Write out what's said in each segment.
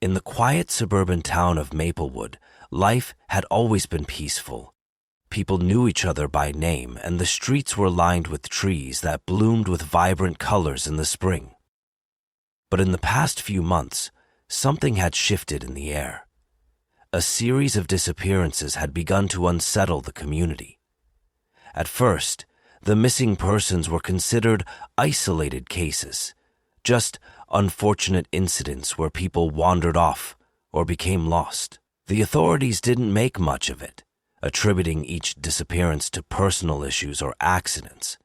In the quiet suburban town of Maplewood, life had always been peaceful. People knew each other by name, and the streets were lined with trees that bloomed with vibrant colors in the spring. But in the past few months, something had shifted in the air. A series of disappearances had begun to unsettle the community. At first, the missing persons were considered isolated cases, just unfortunate incidents where people wandered off or became lost. The authorities didn't make much of it, attributing each disappearance to personal issues or accidents.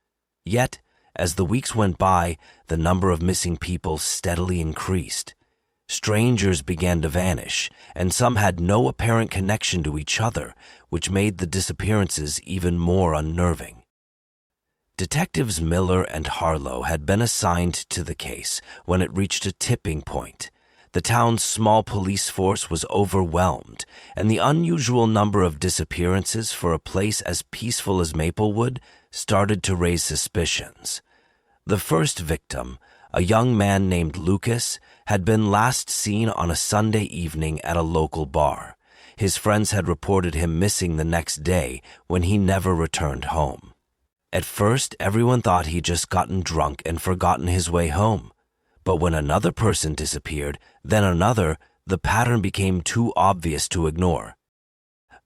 Yet, as the weeks went by, the number of missing people steadily increased. Strangers began to vanish, and some had no apparent connection to each other, which made the disappearances even more unnerving. Detectives Miller and Harlow had been assigned to the case when it reached a tipping point. The town's small police force was overwhelmed, and the unusual number of disappearances for a place as peaceful as Maplewood started to raise suspicions. The first victim, a young man named Lucas, had been last seen on a Sunday evening at a local bar. His friends had reported him missing the next day when he never returned home. At first, everyone thought he'd just gotten drunk and forgotten his way home. But when another person disappeared, then another, the pattern became too obvious to ignore.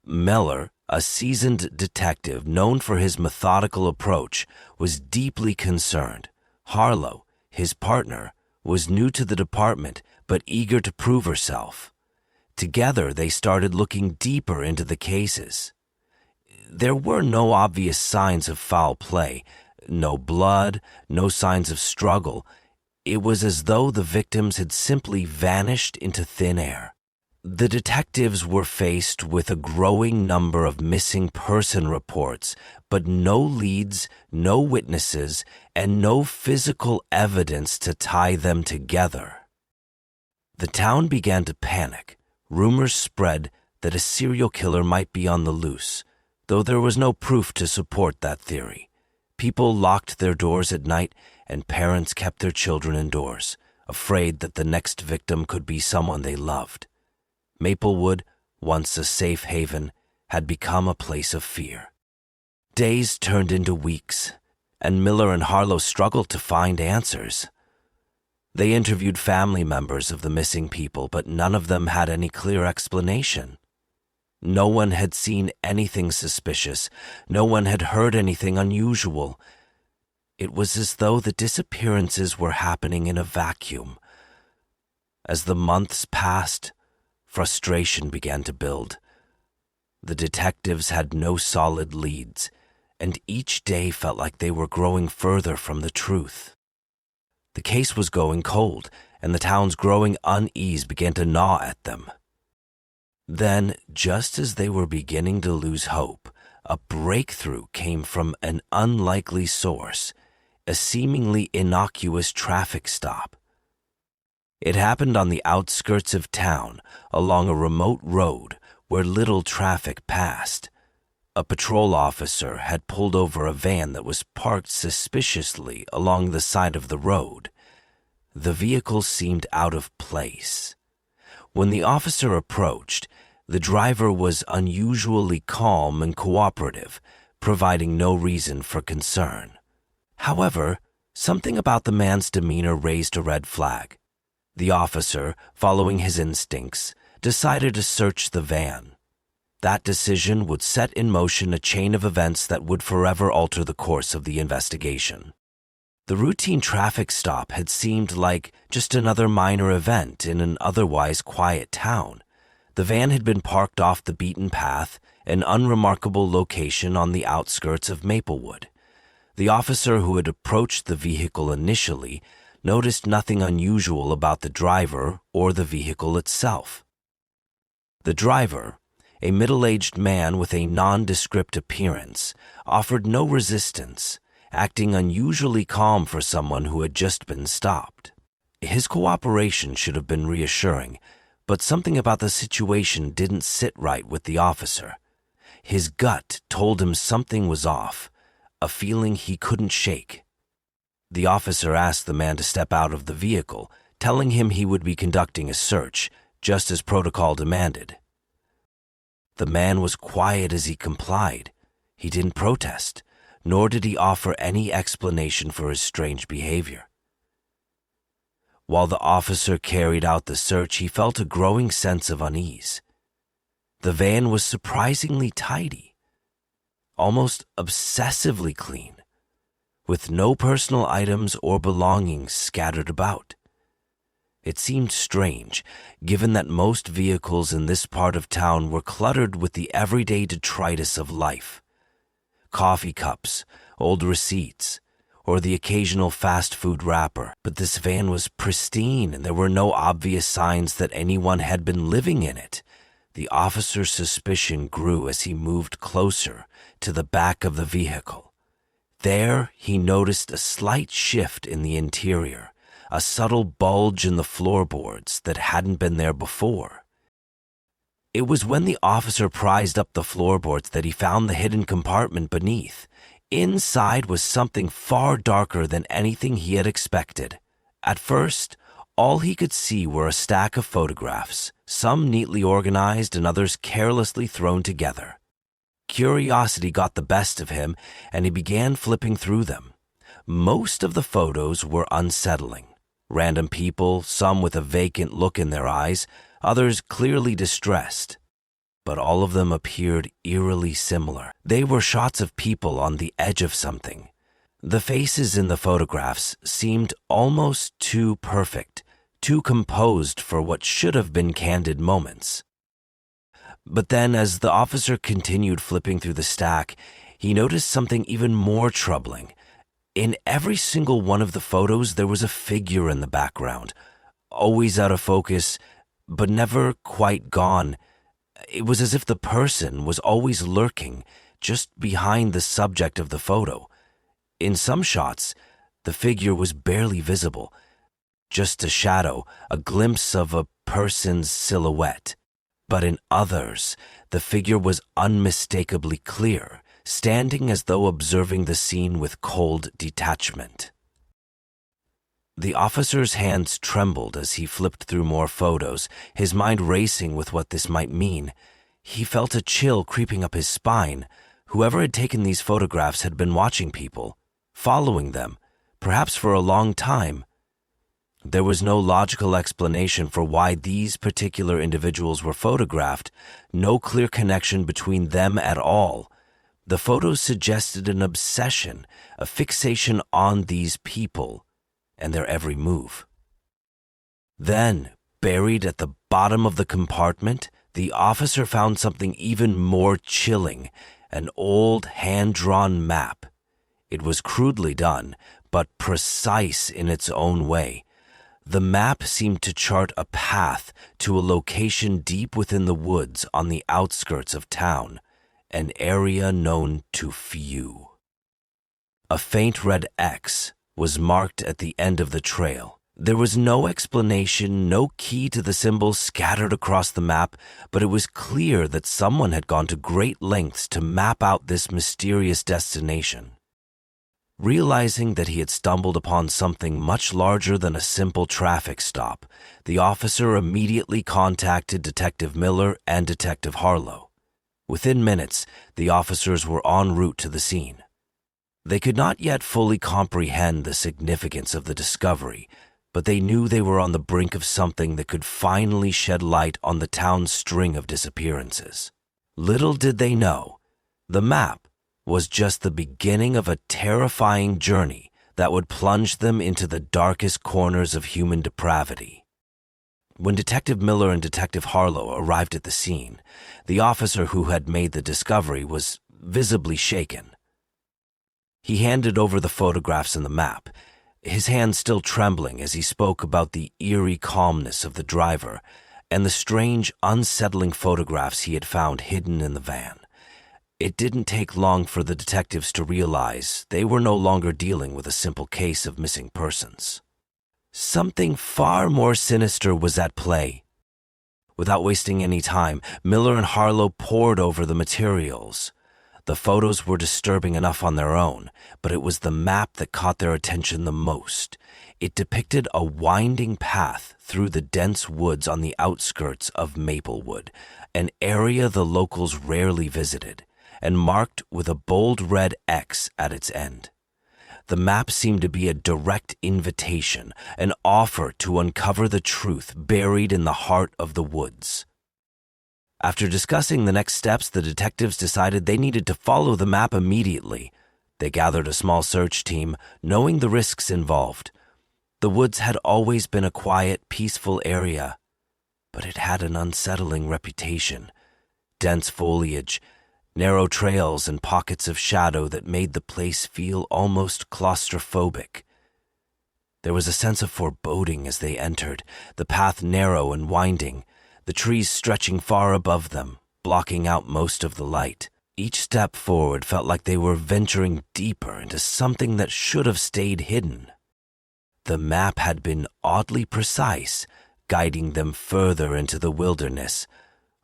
Miller, a seasoned detective known for his methodical approach, was deeply concerned. Harlow, his partner, was new to the department but eager to prove herself. Together, they started looking deeper into the cases. There were no obvious signs of foul play, no blood, no signs of struggle. It was as though the victims had simply vanished into thin air. The detectives were faced with a growing number of missing person reports, but no leads, no witnesses, and no physical evidence to tie them together. The town began to panic. Rumors spread that a serial killer might be on the loose, though there was no proof to support that theory. People locked their doors at night, and parents kept their children indoors, afraid that the next victim could be someone they loved. Maplewood, once a safe haven, had become a place of fear. Days turned into weeks, and Miller and Harlow struggled to find answers. They interviewed family members of the missing people, but none of them had any clear explanation. No one had seen anything suspicious. No one had heard anything unusual. It was as though the disappearances were happening in a vacuum. As the months passed, frustration began to build. The detectives had no solid leads, and each day felt like they were growing further from the truth. The case was going cold, and the town's growing unease began to gnaw at them. Then, just as they were beginning to lose hope, a breakthrough came from an unlikely source, a seemingly innocuous traffic stop. It happened on the outskirts of town, along a remote road where little traffic passed. A patrol officer had pulled over a van that was parked suspiciously along the side of the road. The vehicle seemed out of place. When the officer approached, the driver was unusually calm and cooperative, providing no reason for concern. However, something about the man's demeanor raised a red flag. The officer, following his instincts, decided to search the van. That decision would set in motion a chain of events that would forever alter the course of the investigation. The routine traffic stop had seemed like just another minor event in an otherwise quiet town. The van had been parked off the beaten path, an unremarkable location on the outskirts of Maplewood. The officer who had approached the vehicle initially noticed nothing unusual about the driver or the vehicle itself. The driver, a middle-aged man with a nondescript appearance, offered no resistance, acting unusually calm for someone who had just been stopped. His cooperation should have been reassuring, but something about the situation didn't sit right with the officer. His gut told him something was off, a feeling he couldn't shake. The officer asked the man to step out of the vehicle, telling him he would be conducting a search, just as protocol demanded. The man was quiet as he complied. He didn't protest, nor did he offer any explanation for his strange behavior. While the officer carried out the search, he felt a growing sense of unease. The van was surprisingly tidy, almost obsessively clean, with no personal items or belongings scattered about. It seemed strange, given that most vehicles in this part of town were cluttered with the everyday detritus of life. Coffee cups, old receipts, or the occasional fast food wrapper. But this van was pristine, and there were no obvious signs that anyone had been living in it. The officer's suspicion grew as he moved closer to the back of the vehicle. There, he noticed a slight shift in the interior, a subtle bulge in the floorboards that hadn't been there before. It was when the officer prized up the floorboards that he found the hidden compartment beneath. Inside was something far darker than anything he had expected. At first, all he could see were a stack of photographs, some neatly organized and others carelessly thrown together. Curiosity got the best of him, and he began flipping through them. Most of the photos were unsettling. Random people, some with a vacant look in their eyes, others clearly distressed. But all of them appeared eerily similar. They were shots of people on the edge of something. The faces in the photographs seemed almost too perfect, too composed for what should have been candid moments. But then, as the officer continued flipping through the stack, he noticed something even more troubling. In every single one of the photos, there was a figure in the background, always out of focus, but never quite gone. It was as if the person was always lurking just behind the subject of the photo. In some shots, the figure was barely visible, just a shadow, a glimpse of a person's silhouette. But in others, the figure was unmistakably clear, standing as though observing the scene with cold detachment. The officer's hands trembled as he flipped through more photos, his mind racing with what this might mean. He felt a chill creeping up his spine. Whoever had taken these photographs had been watching people, following them, perhaps for a long time. There was no logical explanation for why these particular individuals were photographed, no clear connection between them at all. The photos suggested an obsession, a fixation on these people and their every move. Then, buried at the bottom of the compartment, the officer found something even more chilling, an old hand-drawn map. It was crudely done, but precise in its own way. The map seemed to chart a path to a location deep within the woods on the outskirts of town, an area known to few. A faint red X was marked at the end of the trail. There was no explanation, no key to the symbols scattered across the map, but it was clear that someone had gone to great lengths to map out this mysterious destination. Realizing that he had stumbled upon something much larger than a simple traffic stop, the officer immediately contacted Detective Miller and Detective Harlow. Within minutes, the officers were en route to the scene. They could not yet fully comprehend the significance of the discovery, but they knew they were on the brink of something that could finally shed light on the town's string of disappearances. Little did they know, the map was just the beginning of a terrifying journey that would plunge them into the darkest corners of human depravity. When Detective Miller and Detective Harlow arrived at the scene, the officer who had made the discovery was visibly shaken. He handed over the photographs and the map, his hand still trembling as he spoke about the eerie calmness of the driver and the strange, unsettling photographs he had found hidden in the van. It didn't take long for the detectives to realize they were no longer dealing with a simple case of missing persons. Something far more sinister was at play. Without wasting any time, Miller and Harlow pored over the materials. The photos were disturbing enough on their own, but it was the map that caught their attention the most. It depicted a winding path through the dense woods on the outskirts of Maplewood, an area the locals rarely visited, and marked with a bold red X at its end. The map seemed to be a direct invitation, an offer to uncover the truth buried in the heart of the woods. After discussing the next steps, the detectives decided they needed to follow the map immediately. They gathered a small search team, knowing the risks involved. The woods had always been a quiet, peaceful area, but it had an unsettling reputation. Dense foliage, narrow trails, and pockets of shadow that made the place feel almost claustrophobic. There was a sense of foreboding as they entered, the path narrow and winding, the trees stretching far above them, blocking out most of the light. Each step forward felt like they were venturing deeper into something that should have stayed hidden. The map had been oddly precise, guiding them further into the wilderness,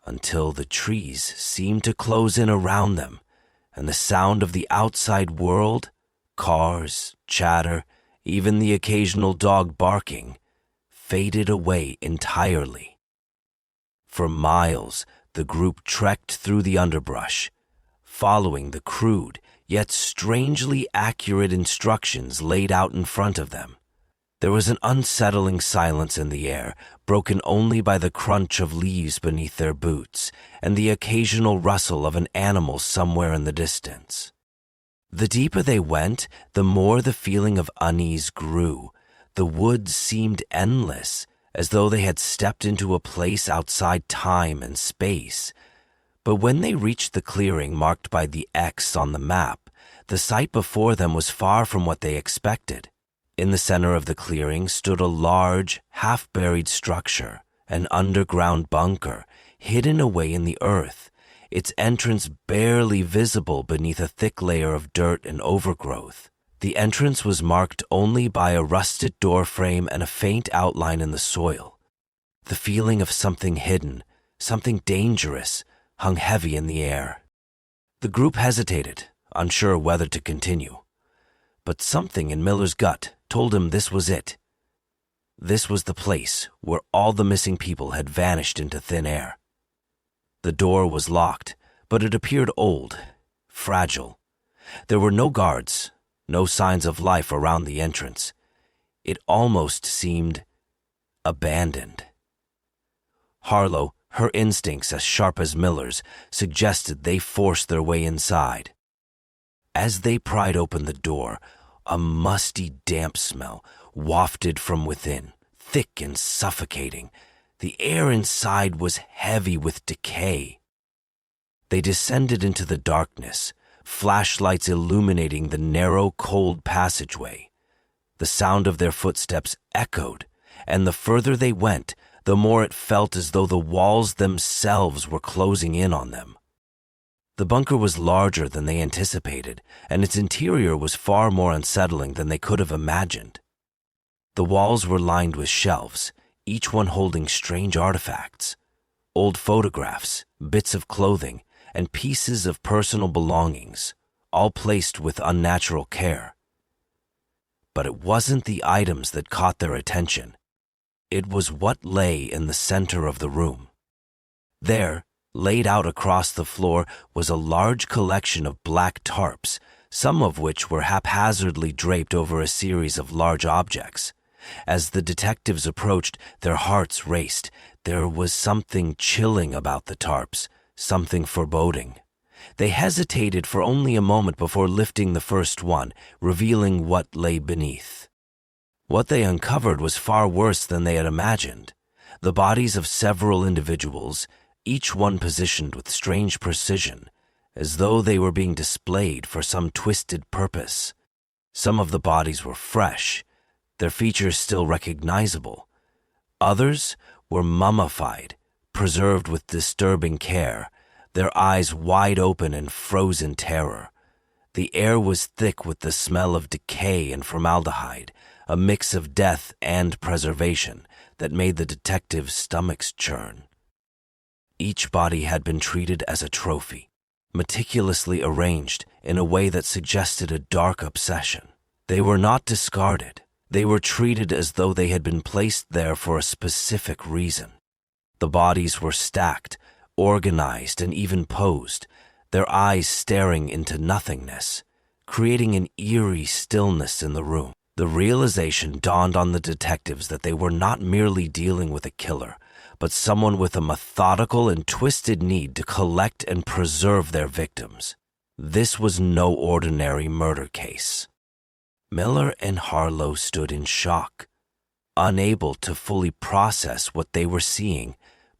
until the trees seemed to close in around them, and the sound of the outside world, cars, chatter, even the occasional dog barking, faded away entirely. For miles, the group trekked through the underbrush, following the crude yet strangely accurate instructions laid out in front of them. There was an unsettling silence in the air, broken only by the crunch of leaves beneath their boots and the occasional rustle of an animal somewhere in the distance. The deeper they went, the more the feeling of unease grew. The woods seemed endless, as though they had stepped into a place outside time and space. But when they reached the clearing marked by the X on the map, the sight before them was far from what they expected. In the center of the clearing stood a large, half-buried structure, an underground bunker, hidden away in the earth, its entrance barely visible beneath a thick layer of dirt and overgrowth. The entrance was marked only by a rusted door frame and a faint outline in the soil. The feeling of something hidden, something dangerous, hung heavy in the air. The group hesitated, unsure whether to continue. But something in Miller's gut told him this was it. This was the place where all the missing people had vanished into thin air. The door was locked, but it appeared old, fragile. There were no guards, no signs of life around the entrance. It almost seemed abandoned. Harlow, her instincts as sharp as Miller's, suggested they force their way inside. As they pried open the door, a musty, damp smell wafted from within, thick and suffocating. The air inside was heavy with decay. They descended into the darkness, flashlights illuminating the narrow, cold passageway. The sound of their footsteps echoed, and the further they went, the more it felt as though the walls themselves were closing in on them. The bunker was larger than they anticipated, and its interior was far more unsettling than they could have imagined. The walls were lined with shelves, each one holding strange artifacts, old photographs, bits of clothing, and pieces of personal belongings, all placed with unnatural care. But it wasn't the items that caught their attention. It was what lay in the center of the room. There, laid out across the floor, was a large collection of black tarps, some of which were haphazardly draped over a series of large objects. As the detectives approached, their hearts raced. There was something chilling about the tarps, something foreboding. They hesitated for only a moment before lifting the first one, revealing what lay beneath. What they uncovered was far worse than they had imagined. The bodies of several individuals, each one positioned with strange precision, as though they were being displayed for some twisted purpose. Some of the bodies were fresh, their features still recognizable. Others were mummified, preserved with disturbing care, their eyes wide open in frozen terror. The air was thick with the smell of decay and formaldehyde, a mix of death and preservation that made the detectives' stomachs churn. Each body had been treated as a trophy, meticulously arranged in a way that suggested a dark obsession. They were not discarded. They were treated as though they had been placed there for a specific reason. The bodies were stacked, organized, and even posed, their eyes staring into nothingness, creating an eerie stillness in the room. The realization dawned on the detectives that they were not merely dealing with a killer, but someone with a methodical and twisted need to collect and preserve their victims. This was no ordinary murder case. Miller and Harlow stood in shock, unable to fully process what they were seeing,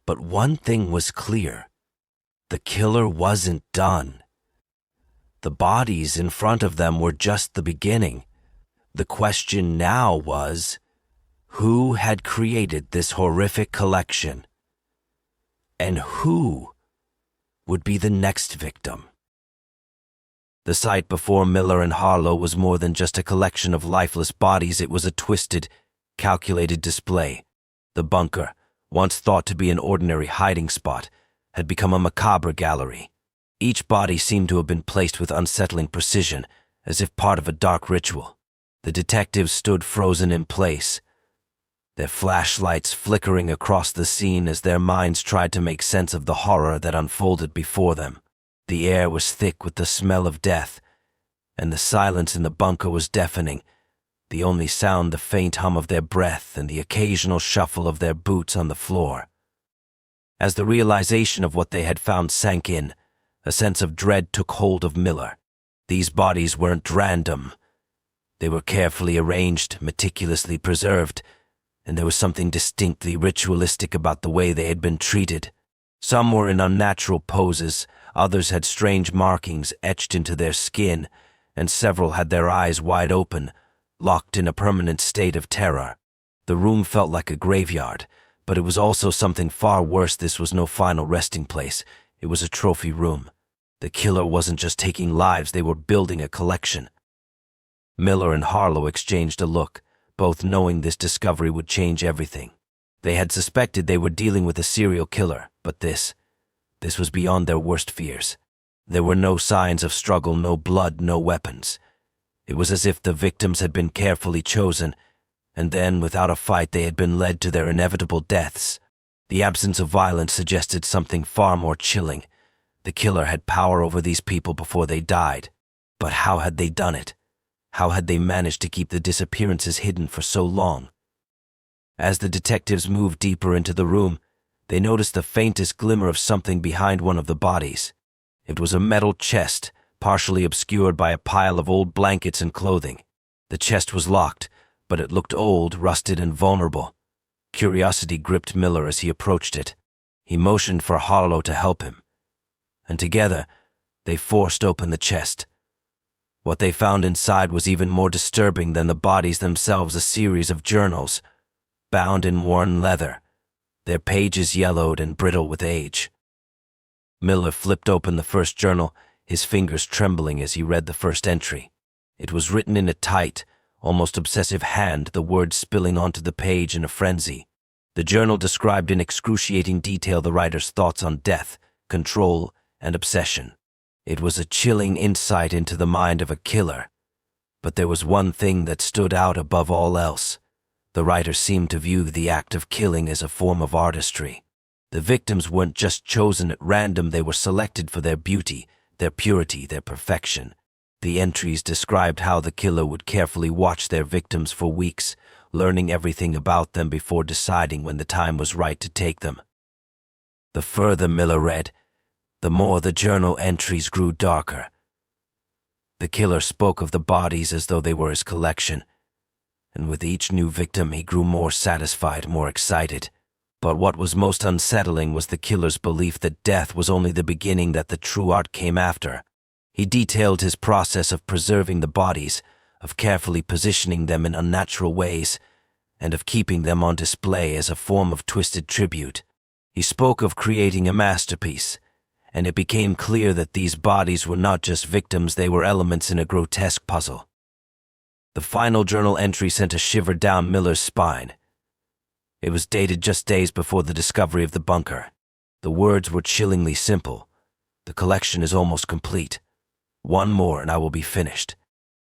but one thing was clear. The killer wasn't done. The bodies in front of them were just the beginning. The question now was, who had created this horrific collection? And who would be the next victim? The sight before Miller and Harlow was more than just a collection of lifeless bodies. It was a twisted, calculated display. The bunker, once thought to be an ordinary hiding spot, had become a macabre gallery. Each body seemed to have been placed with unsettling precision, as if part of a dark ritual. The detectives stood frozen in place, their flashlights flickering across the scene as their minds tried to make sense of the horror that unfolded before them. The air was thick with the smell of death, and the silence in the bunker was deafening, the only sound the faint hum of their breath and the occasional shuffle of their boots on the floor. As the realization of what they had found sank in, a sense of dread took hold of Miller. These bodies weren't random. They were carefully arranged, meticulously preserved, and there was something distinctly ritualistic about the way they had been treated. Some were in unnatural poses, others had strange markings etched into their skin, and several had their eyes wide open, locked in a permanent state of terror. The room felt like a graveyard, but it was also something far worse. This was no final resting place. It was a trophy room. The killer wasn't just taking lives, they were building a collection. Miller and Harlow exchanged a look, both knowing this discovery would change everything. They had suspected they were dealing with a serial killer, but this was beyond their worst fears. There were no signs of struggle, no blood, no weapons. It was as if the victims had been carefully chosen, and then, without a fight, they had been led to their inevitable deaths. The absence of violence suggested something far more chilling. The killer had power over these people before they died. But how had they done it? How had they managed to keep the disappearances hidden for so long? As the detectives moved deeper into the room, they noticed the faintest glimmer of something behind one of the bodies. It was a metal chest, partially obscured by a pile of old blankets and clothing. The chest was locked, but it looked old, rusted, and vulnerable. Curiosity gripped Miller as he approached it. He motioned for Harlow to help him, and together they forced open the chest. What they found inside was even more disturbing than the bodies themselves, a series of journals, bound in worn leather, their pages yellowed and brittle with age. Miller flipped open the first journal, his fingers trembling as he read the first entry. It was written in a tight, almost obsessive hand, the words spilling onto the page in a frenzy. The journal described in excruciating detail the writer's thoughts on death, control, and obsession. It was a chilling insight into the mind of a killer. But there was one thing that stood out above all else. The writer seemed to view the act of killing as a form of artistry. The victims weren't just chosen at random, they were selected for their beauty, their purity, their perfection. The entries described how the killer would carefully watch their victims for weeks, learning everything about them before deciding when the time was right to take them. The further Miller read, the more the journal entries grew darker. The killer spoke of the bodies as though they were his collection, and with each new victim he grew more satisfied, more excited. But what was most unsettling was the killer's belief that death was only the beginning, that the true art came after. He detailed his process of preserving the bodies, of carefully positioning them in unnatural ways, and of keeping them on display as a form of twisted tribute. He spoke of creating a masterpiece, and it became clear that these bodies were not just victims, they were elements in a grotesque puzzle. The final journal entry sent a shiver down Miller's spine. It was dated just days before the discovery of the bunker. The words were chillingly simple. The collection is almost complete. One more and I will be finished."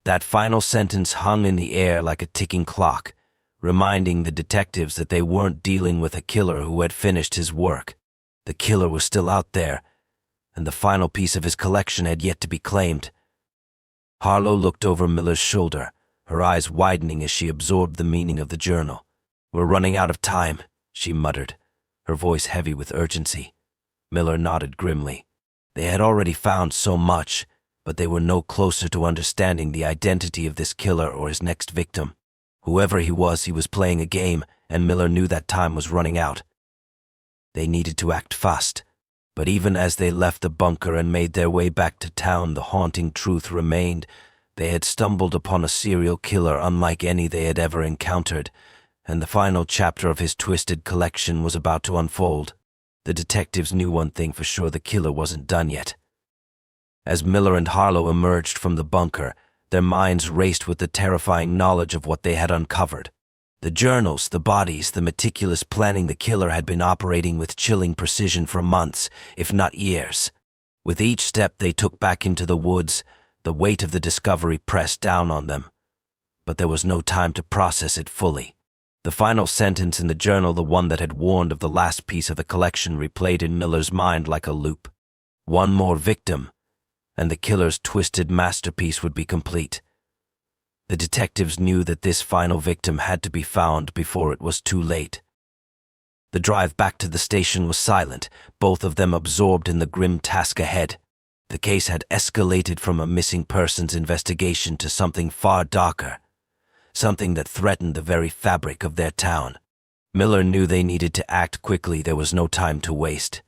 That final sentence hung in the air like a ticking clock, reminding the detectives that they weren't dealing with a killer who had finished his work. The killer was still out there, and the final piece of his collection had yet to be claimed. Harlow looked over Miller's shoulder, her eyes widening as she absorbed the meaning of the journal. "We're running out of time," she muttered, her voice heavy with urgency. Miller nodded grimly. They had already found so much, but they were no closer to understanding the identity of this killer or his next victim. Whoever he was playing a game, and Miller knew that time was running out. They needed to act fast, but even as they left the bunker and made their way back to town, the haunting truth remained. They had stumbled upon a serial killer unlike any they had ever encountered, and the final chapter of his twisted collection was about to unfold. The detectives knew one thing for sure: the killer wasn't done yet. As Miller and Harlow emerged from the bunker, their minds raced with the terrifying knowledge of what they had uncovered. The journals, the bodies, the meticulous planning. The killer had been operating with chilling precision for months, if not years. With each step they took back into the woods, the weight of the discovery pressed down on them. But there was no time to process it fully. The final sentence in the journal, the one that had warned of the last piece of the collection, replayed in Miller's mind like a loop. One more victim, and the killer's twisted masterpiece would be complete. The detectives knew that this final victim had to be found before it was too late. The drive back to the station was silent, both of them absorbed in the grim task ahead. The case had escalated from a missing persons investigation to something far darker, something that threatened the very fabric of their town. Miller knew they needed to act quickly. There was no time to waste.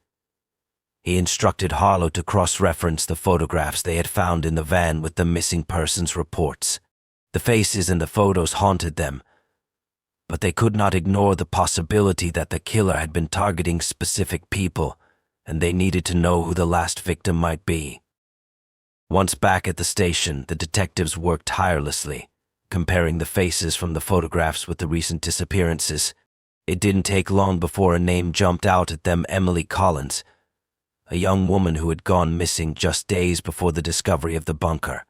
He instructed Harlow to cross-reference the photographs they had found in the van with the missing persons reports. The faces in the photos haunted them, but they could not ignore the possibility that the killer had been targeting specific people, and they needed to know who the last victim might be. Once back at the station, the detectives worked tirelessly, comparing the faces from the photographs with the recent disappearances. It didn't take long before a name jumped out at them: Emily Collins, a young woman who had gone missing just days before the discovery of the bunker.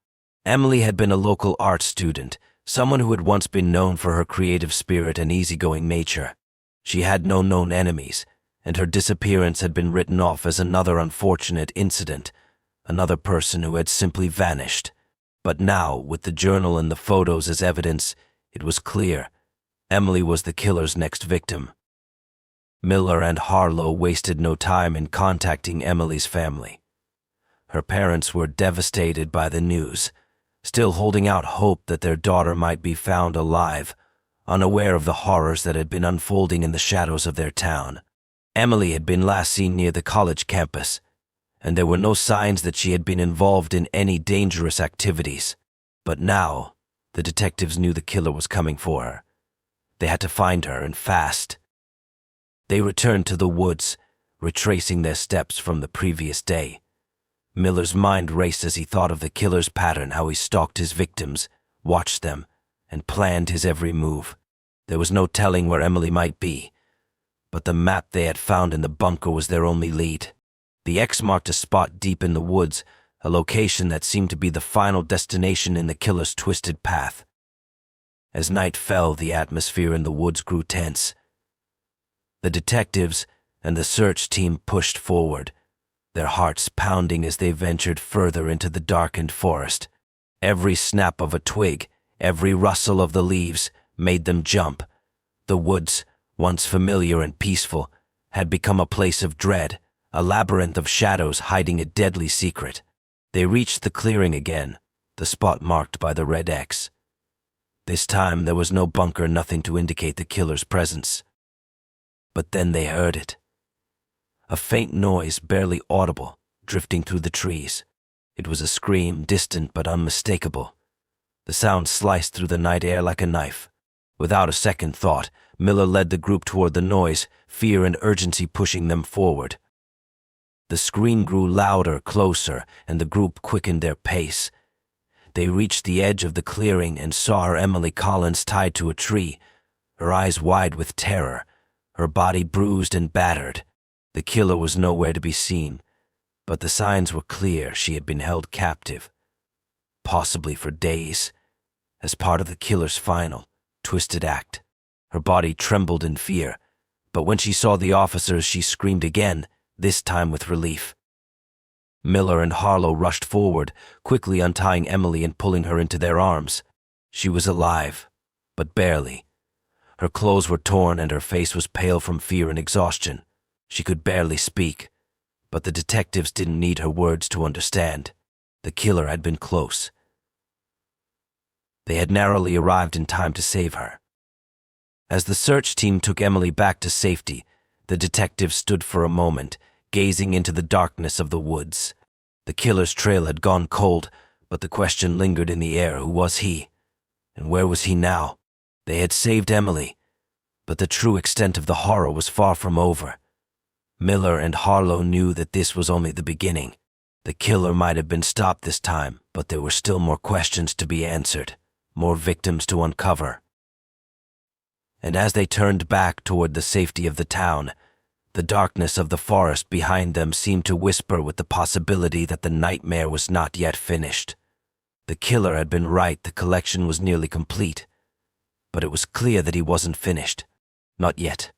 Emily had been a local art student, someone who had once been known for her creative spirit and easygoing nature. She had no known enemies, and her disappearance had been written off as another unfortunate incident, another person who had simply vanished. But now, with the journal and the photos as evidence, it was clear: Emily was the killer's next victim. Miller and Harlow wasted no time in contacting Emily's family. Her parents were devastated by the news, still holding out hope that their daughter might be found alive, unaware of the horrors that had been unfolding in the shadows of their town. Emily had been last seen near the college campus, and there were no signs that she had been involved in any dangerous activities. But now, the detectives knew the killer was coming for her. They had to find her, and fast. They returned to the woods, retracing their steps from the previous day. Miller's mind raced as he thought of the killer's pattern, how he stalked his victims, watched them, and planned his every move. There was no telling where Emily might be, but the map they had found in the bunker was their only lead. The X marked a spot deep in the woods, a location that seemed to be the final destination in the killer's twisted path. As night fell, the atmosphere in the woods grew tense. The detectives and the search team pushed forward, their hearts pounding as they ventured further into the darkened forest. Every snap of a twig, every rustle of the leaves made them jump. The woods, once familiar and peaceful, had become a place of dread, a labyrinth of shadows hiding a deadly secret. They reached the clearing again, the spot marked by the red X. This time there was no bunker, nothing to indicate the killer's presence. But then they heard it. A faint noise, barely audible, drifting through the trees. It was a scream, distant but unmistakable. The sound sliced through the night air like a knife. Without a second thought, Miller led the group toward the noise, fear and urgency pushing them forward. The scream grew louder, closer, and the group quickened their pace. They reached the edge of the clearing and saw her, Emily Collins, tied to a tree, her eyes wide with terror, her body bruised and battered. The killer was nowhere to be seen, but the signs were clear. She had been held captive, possibly for days, as part of the killer's final, twisted act. Her body trembled in fear, but when she saw the officers, she screamed again, this time with relief. Miller and Harlow rushed forward, quickly untying Emily and pulling her into their arms. She was alive, but barely. Her clothes were torn and her face was pale from fear and exhaustion. She could barely speak, but the detectives didn't need her words to understand. The killer had been close. They had narrowly arrived in time to save her. As the search team took Emily back to safety, the detectives stood for a moment, gazing into the darkness of the woods. The killer's trail had gone cold, but the question lingered in the air: who was he? And where was he now? They had saved Emily, but the true extent of the horror was far from over. Miller and Harlow knew that this was only the beginning. The killer might have been stopped this time, but there were still more questions to be answered, more victims to uncover. And as they turned back toward the safety of the town, the darkness of the forest behind them seemed to whisper with the possibility that the nightmare was not yet finished. The killer had been right, the collection was nearly complete, but it was clear that he wasn't finished. Not yet.